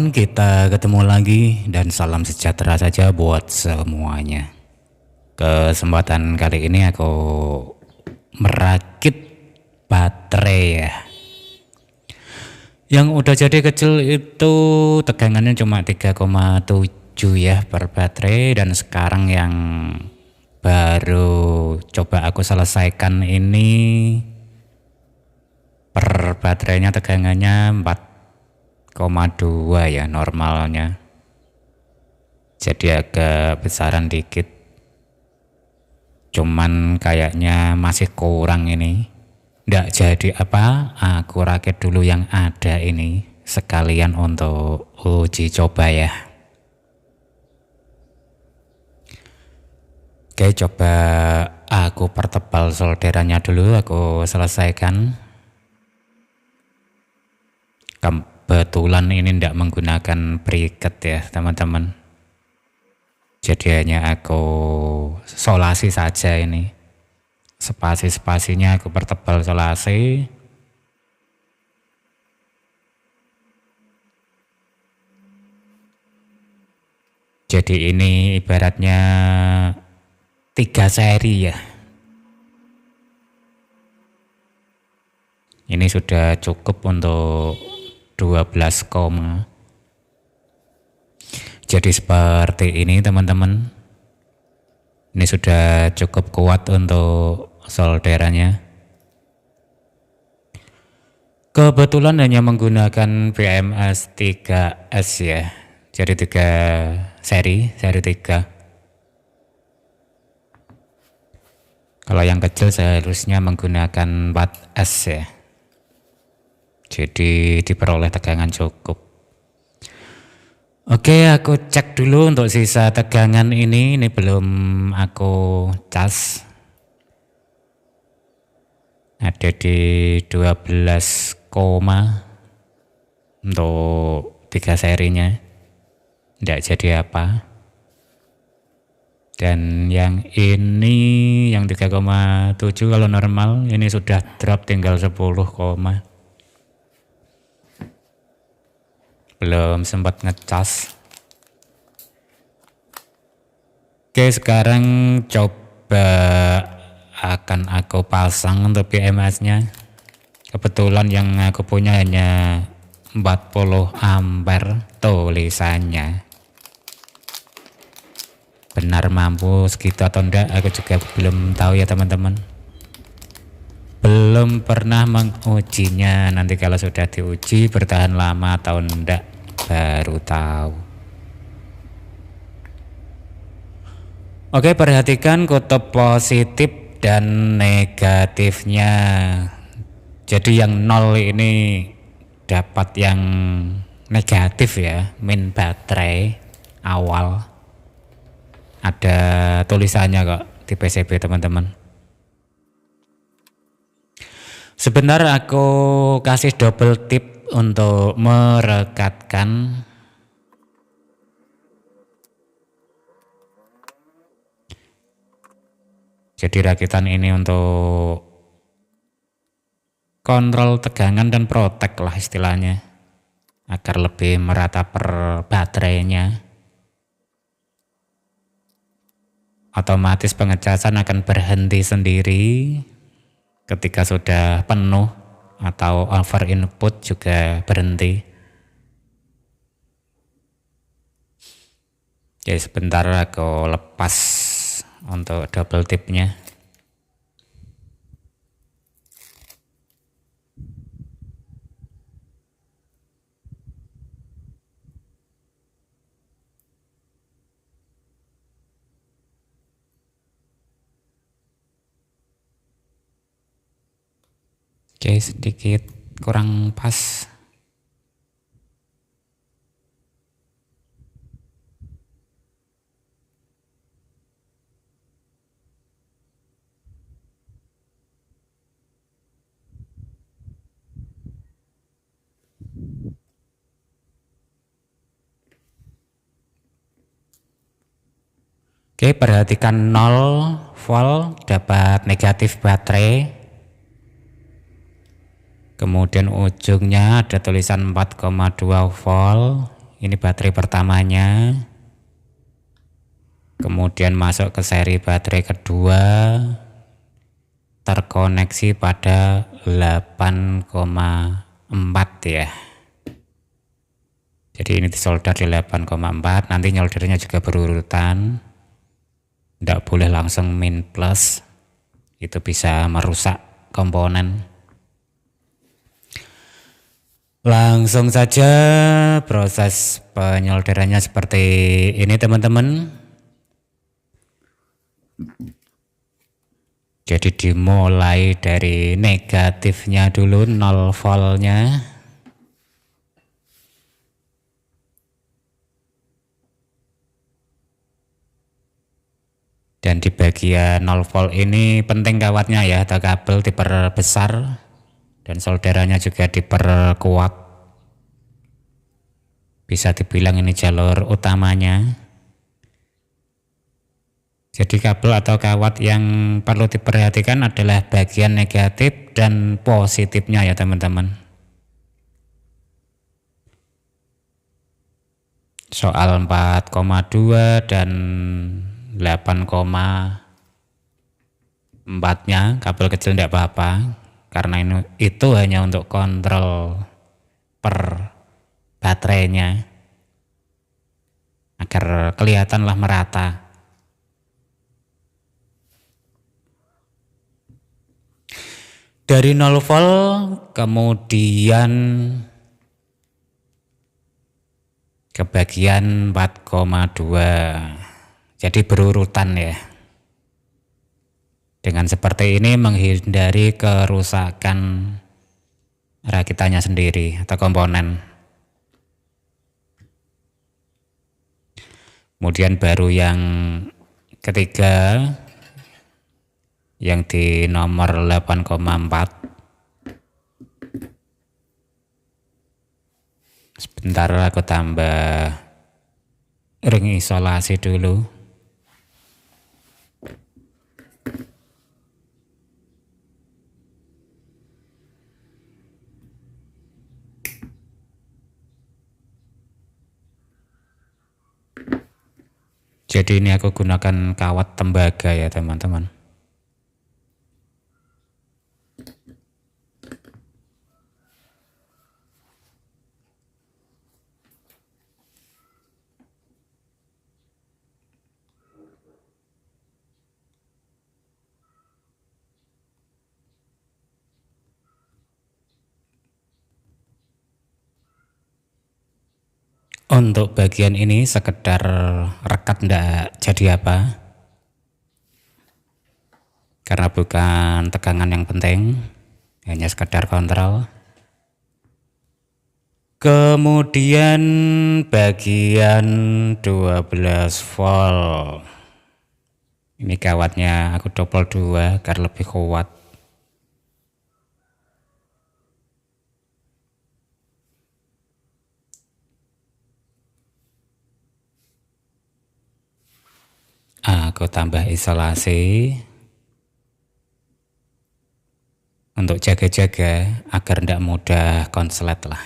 teman-teman, kita ketemu lagi dan salam sejahtera saja buat semuanya. Kesempatan kali ini aku merakit baterai ya. Yang udah jadi kecil itu tegangannya cuma 3,7 ya per baterai, dan sekarang yang baru coba aku selesaikan ini per baterainya tegangannya 4,2 ya normalnya, jadi agak besaran dikit, cuman kayaknya masih kurang ini. Nggak jadi apa, aku rakit dulu yang ada ini sekalian untuk uji coba ya. Oke, coba aku pertebal solderannya dulu, aku selesaikan. Kebetulan ini tidak menggunakan briket ya teman-teman, jadi hanya aku solasi saja ini. Spasi-spasinya aku pertebal solasi. Jadi ini ibaratnya 3 seri ya. Ini sudah cukup untuk 12 koma. Jadi seperti ini teman-teman. Ini sudah cukup kuat untuk solderannya. Kebetulan hanya menggunakan BMS 3S ya. Jadi 3 seri 3. Kalau yang kecil seharusnya menggunakan 4S ya. Jadi diperoleh tegangan cukup. Oke, aku cek dulu untuk sisa tegangan ini belum aku cas. Ada di 12 koma untuk 3 serinya. Tidak jadi apa. Dan yang ini yang 3,7 kalau normal, ini sudah drop tinggal 10 koma. Belum sempat ngecas. Oke, sekarang coba akan aku pasang untuk BMS nya. Kebetulan yang aku punya hanya 40 ampere tulisannya. Benar mampu segitu atau enggak aku juga belum tahu ya teman-teman. Belum pernah mengujinya, nanti kalau sudah diuji bertahan lama atau enggak baru tahu. Oke, perhatikan kutub positif dan negatifnya. Jadi yang 0 ini dapat yang negatif ya, min baterai awal. Ada tulisannya kok di PCB teman-teman. Sebentar aku kasih double tip untuk merekatkan. Jadi rakitan ini untuk kontrol tegangan dan protek lah istilahnya, agar lebih merata per baterainya. Otomatis pengecasan akan berhenti sendiri ketika sudah penuh, atau over input juga berhenti. Jadi sebentar aku lepas untuk double tipnya. Oke, sedikit kurang pas. Oke, perhatikan 0 volt dapat negatif baterai. Kemudian ujungnya ada tulisan 4,2 volt, Ini baterai pertamanya. Kemudian masuk ke seri baterai kedua, terkoneksi pada 8,4 ya. Jadi ini disolder di 8,4, nanti nyoldernya juga berurutan. Tidak boleh langsung min plus, itu bisa merusak komponen. Langsung saja proses penyolderannya seperti ini teman-teman. Jadi dimulai dari negatifnya dulu, 0 voltnya. Dan di bagian 0 volt ini penting kawatnya ya, atau kabel diperbesar dan solderannya juga diperkuat. Bisa dibilang ini jalur utamanya. Jadi kabel atau kawat yang perlu diperhatikan adalah bagian negatif dan positifnya ya teman-teman. Soal 4,2 dan 8,4-nya kabel kecil tidak apa-apa, karena itu hanya untuk kontrol per baterainya agar kelihatanlah merata. Dari 0 volt kemudian ke bagian 4,2, jadi berurutan ya. Dengan seperti ini menghindari kerusakan rakitannya sendiri atau komponen. Kemudian baru yang ketiga, yang di nomor 8,4. Sebentar aku tambah ring isolasi dulu. Jadi ini aku gunakan kawat tembaga ya teman-teman. Untuk bagian ini sekedar rekat, ndak jadi apa, karena bukan tegangan yang penting, hanya sekedar kontrol. Kemudian bagian 12 volt, ini kawatnya aku double 2 agar lebih kuat. Aku tambah isolasi untuk jaga-jaga agar tidak mudah konslet lah,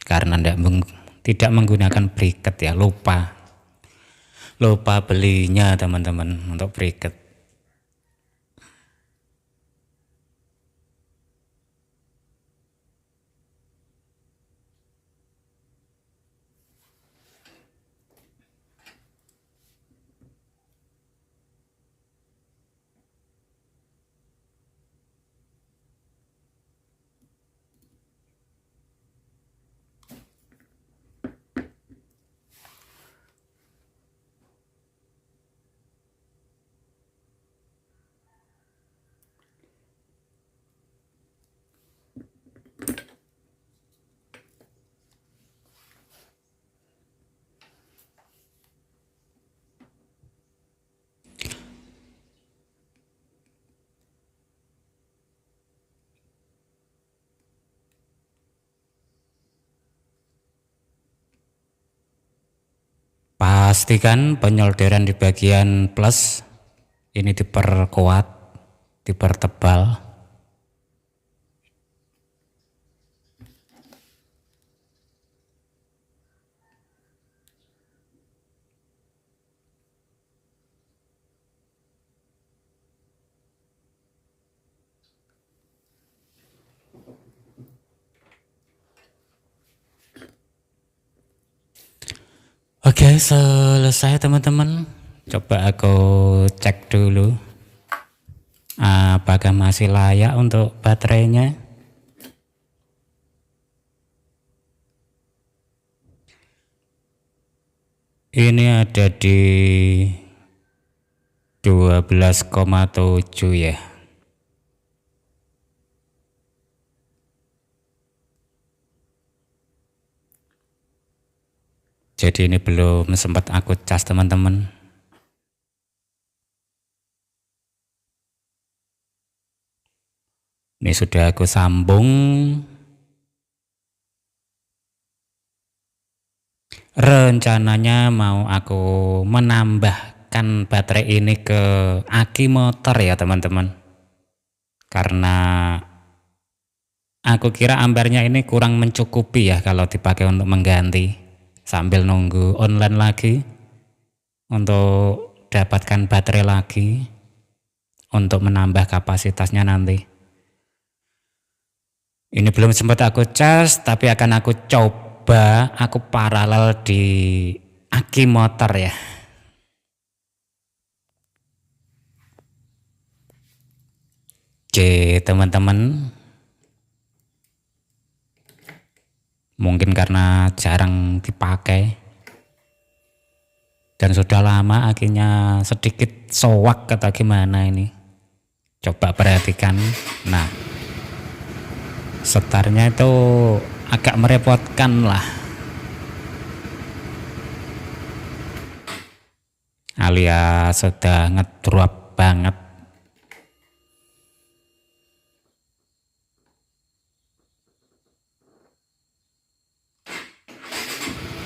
karena tidak menggunakan briket ya, lupa belinya teman-teman untuk briket. Pastikan penyolderan di bagian plus ini diperkuat, dipertebal. Oke, selesai teman-teman. Coba aku cek dulu apakah masih layak untuk baterainya. Ini ada di 12,7 ya. Jadi ini belum sempat aku cas teman-teman. Ini sudah aku sambung. Rencananya mau aku menambahkan baterai ini ke aki motor ya teman-teman. Karena aku kira ampernya ini kurang mencukupi ya kalau dipakai untuk mengganti. Sambil nunggu online lagi untuk dapatkan baterai lagi untuk menambah kapasitasnya nanti. Ini belum sempat aku cas, tapi akan aku coba aku paralel di aki motor ya. Oke teman-teman, mungkin karena jarang dipakai dan sudah lama akhirnya sedikit sowak atau gimana ini. Coba perhatikan. Nah, setarnya itu agak merepotkan lah, alias sudah ngedrop banget.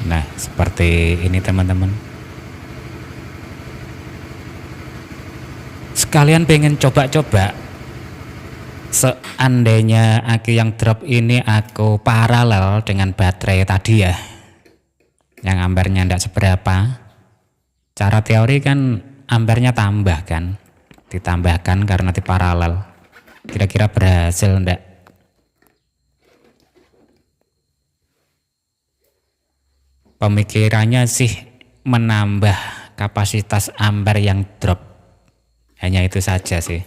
Nah, seperti ini teman-teman. Sekalian pengen coba-coba, seandainya aki yang drop ini aku paralel dengan baterai tadi ya, yang ampernya tidak seberapa. Cara teori kan ampernya tambah kan, ditambahkan karena diparalel. Kira-kira berhasil enggak? Pemikirannya sih menambah kapasitas amper yang drop, hanya itu saja sih.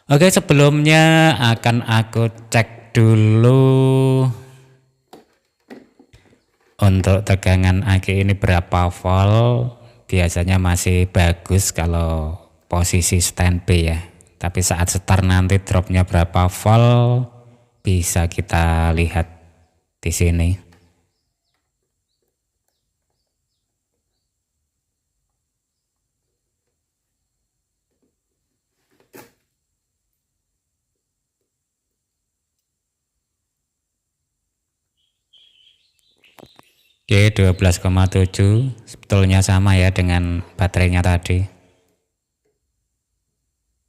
Oke, sebelumnya akan aku cek dulu untuk tegangan aki ini berapa volt. Biasanya masih bagus kalau posisi standby ya, tapi saat start nanti dropnya berapa volt bisa kita lihat di sini. Oke, 12,7 sebetulnya sama ya dengan baterainya tadi.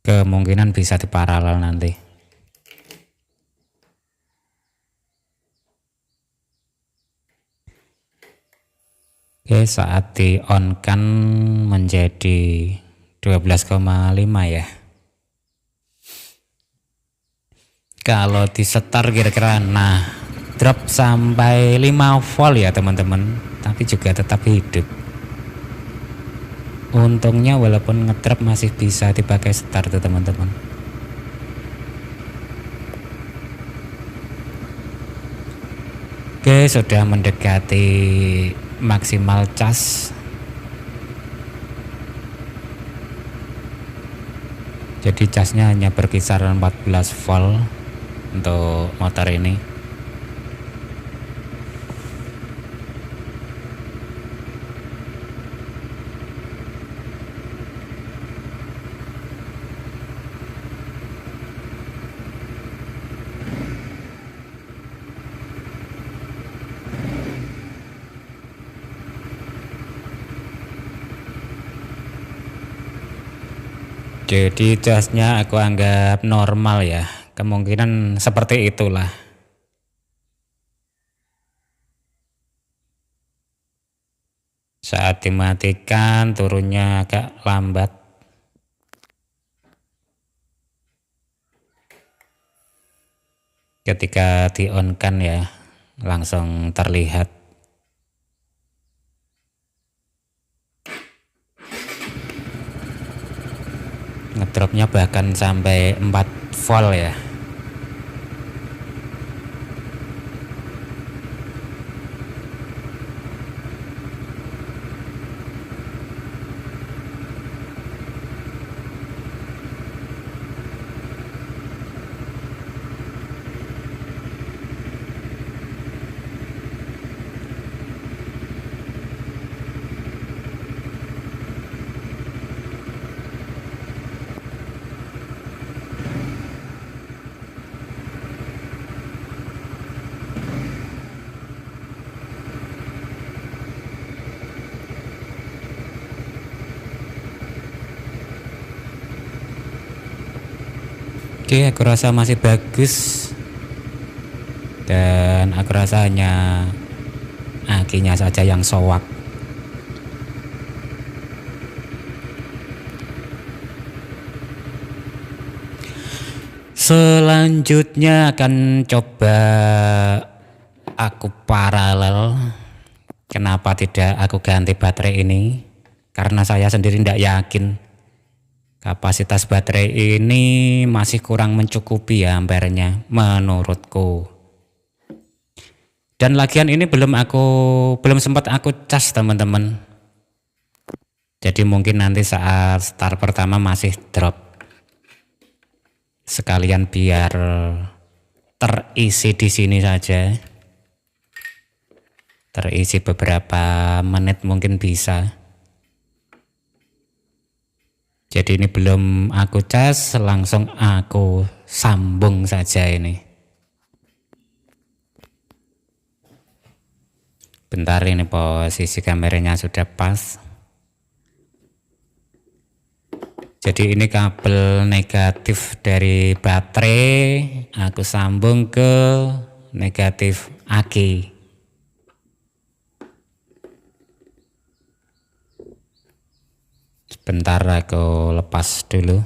Kemungkinan bisa diparalel nanti. Oke, saat di on kan menjadi 12,5 ya. Kalau di setar kira-kira nah drop sampai 5 volt ya teman-teman, tapi juga tetap hidup. Untungnya walaupun ngedrop masih bisa dipakai setar tuh teman-teman. Oke, sudah mendekati maksimal cas. Jadi casnya hanya berkisar 14 volt untuk motor ini. Jadi casnya aku anggap normal ya, kemungkinan seperti itulah. Saat dimatikan turunnya agak lambat. Ketika di on kan ya langsung terlihat ngedropnya bahkan sampai 4 volt ya. Oke, aku rasa masih bagus. Dan aku rasa hanya akinya saja yang sowak. Selanjutnya akan coba aku paralel. Kenapa tidak aku ganti baterai ini? Karena saya sendiri tidak yakin kapasitas baterai ini masih kurang mencukupi ya ampernya menurutku. Dan lagian ini belum sempat aku cas teman-teman. Jadi mungkin nanti saat start pertama masih drop. Sekalian biar terisi di sini saja. Terisi beberapa menit mungkin bisa. Jadi ini belum aku cas, langsung aku sambung saja ini. Bentar, ini posisi kameranya sudah pas. Jadi ini kabel negatif dari baterai, aku sambung ke negatif aki. Sebentar aku lepas dulu.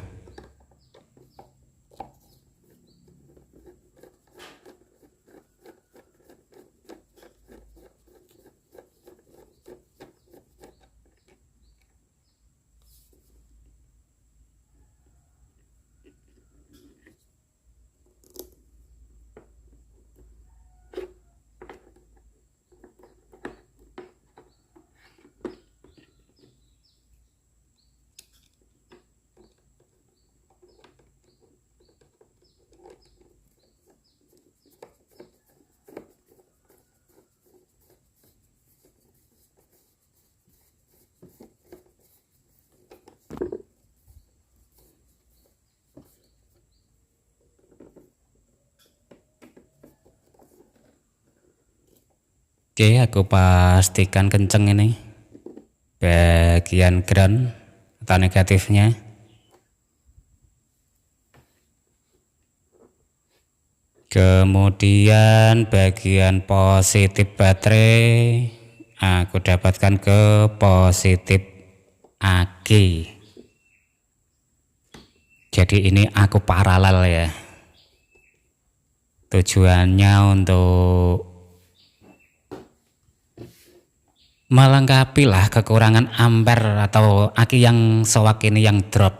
Oke, aku pastikan kenceng ini bagian ground atau negatifnya. Kemudian bagian positif baterai aku dapatkan ke positif aki. Jadi ini aku paralel ya. Tujuannya untuk melengkapi lah kekurangan ampere atau aki yang sowak ini yang drop.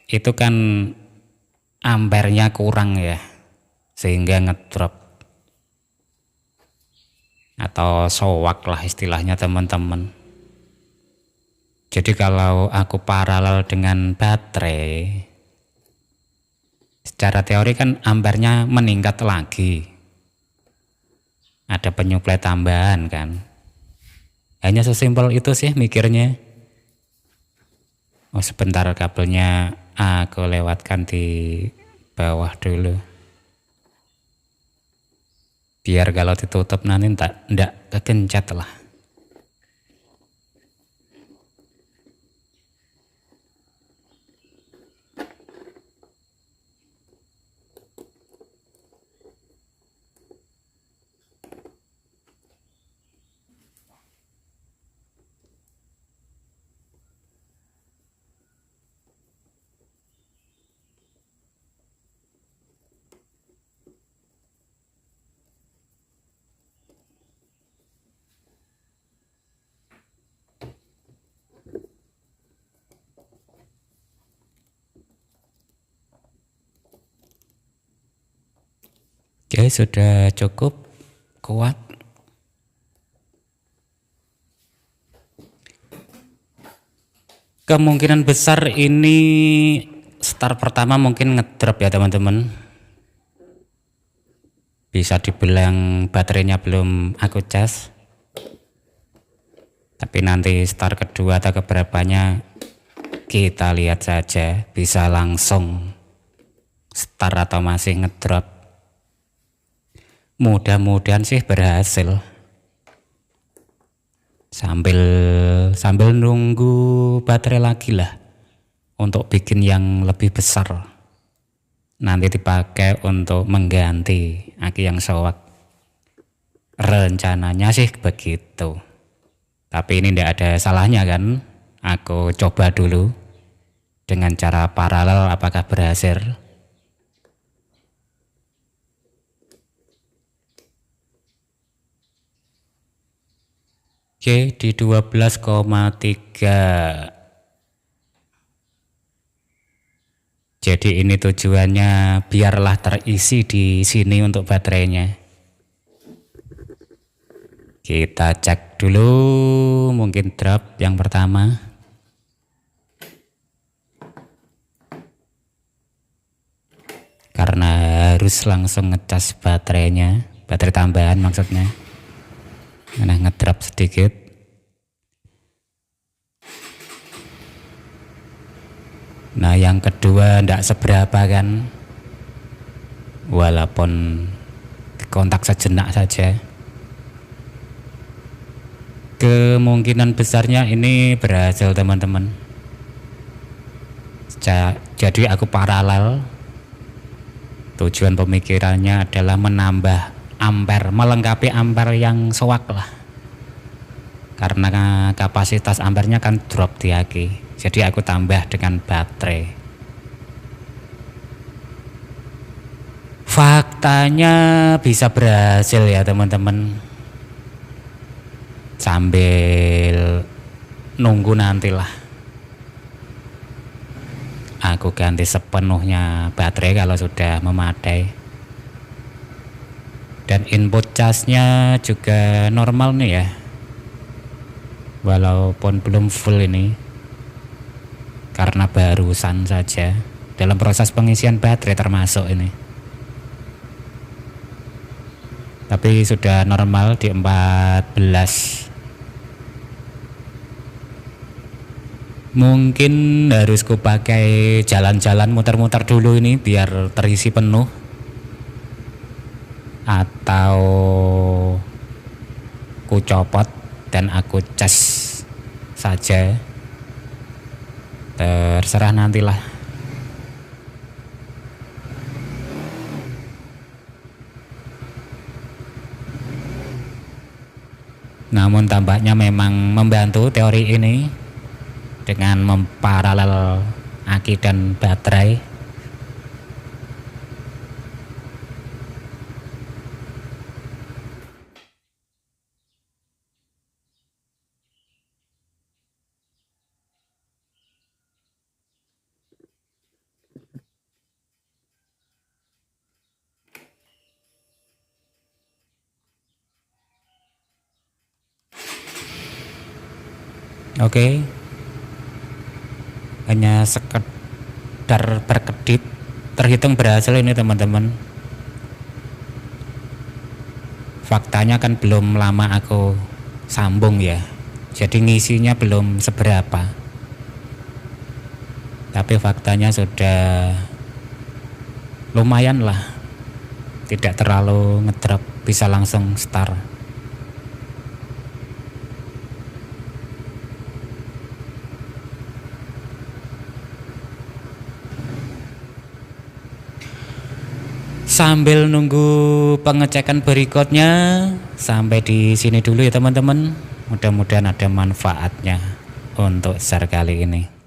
Itu kan ampernya kurang ya, sehingga ngedrop atau sowak lah istilahnya teman-teman. Jadi kalau aku paralel dengan baterai, secara teori kan ampernya meningkat lagi, ada penyuplai tambahan kan. Hanya sesimpel itu sih mikirnya. Oh sebentar, kabelnya aku lewatkan di bawah dulu. Biar kalau ditutup nanti ndak kegencet lah. Oke, sudah cukup kuat. Kemungkinan besar ini start pertama mungkin ngedrop ya teman-teman. Bisa dibilang baterainya belum aku cas. Tapi nanti start kedua atau keberapanya kita lihat saja, bisa langsung start atau masih ngedrop. Mudah-mudahan sih berhasil. Sambil nunggu baterai lagi lah untuk bikin yang lebih besar. Nanti dipakai untuk mengganti aki yang sowak. Rencananya sih begitu. Tapi ini tidak ada salahnya kan? Aku coba dulu dengan cara paralel apakah berhasil. Oke, di 12,3. Jadi ini tujuannya biarlah terisi di sini untuk baterainya. Kita cek dulu mungkin drop yang pertama. Karena harus langsung ngecas baterainya, baterai tambahan maksudnya. Nah, ngedrop sedikit. Nah, yang kedua ndak seberapa kan, walaupun kontak sejenak saja. Kemungkinan besarnya ini berhasil teman-teman. Jadi aku paralel. Tujuan pemikirannya adalah menambah ampere, melengkapi ampere yang sowak lah. Karena kapasitas ampernya kan drop di aki. Jadi aku tambah dengan baterai. Faktanya bisa berhasil ya teman-teman. Sambil nunggu nantilah. Aku ganti sepenuhnya baterai kalau sudah memadai. Dan input casnya juga normal nih ya. Walaupun belum full ini. Karena barusan saja dalam proses pengisian baterai termasuk ini. Tapi sudah normal di 14. Mungkin harus ku pakai jalan-jalan muter-muter dulu ini biar terisi penuh. Atau ku copot dan aku cas saja. Terserah nantilah. Namun tampaknya memang membantu teori ini dengan memparalel aki dan baterai. Oke. Hanya sekedar berkedip, terhitung berhasil ini teman-teman. Faktanya kan belum lama aku sambung ya, jadi ngisinya belum seberapa. Tapi faktanya sudah lumayan lah, tidak terlalu ngedrop, bisa langsung start. Sambil nunggu pengecekan berikutnya, sampai di sini dulu ya teman-teman. Mudah-mudahan ada manfaatnya untuk share kali ini.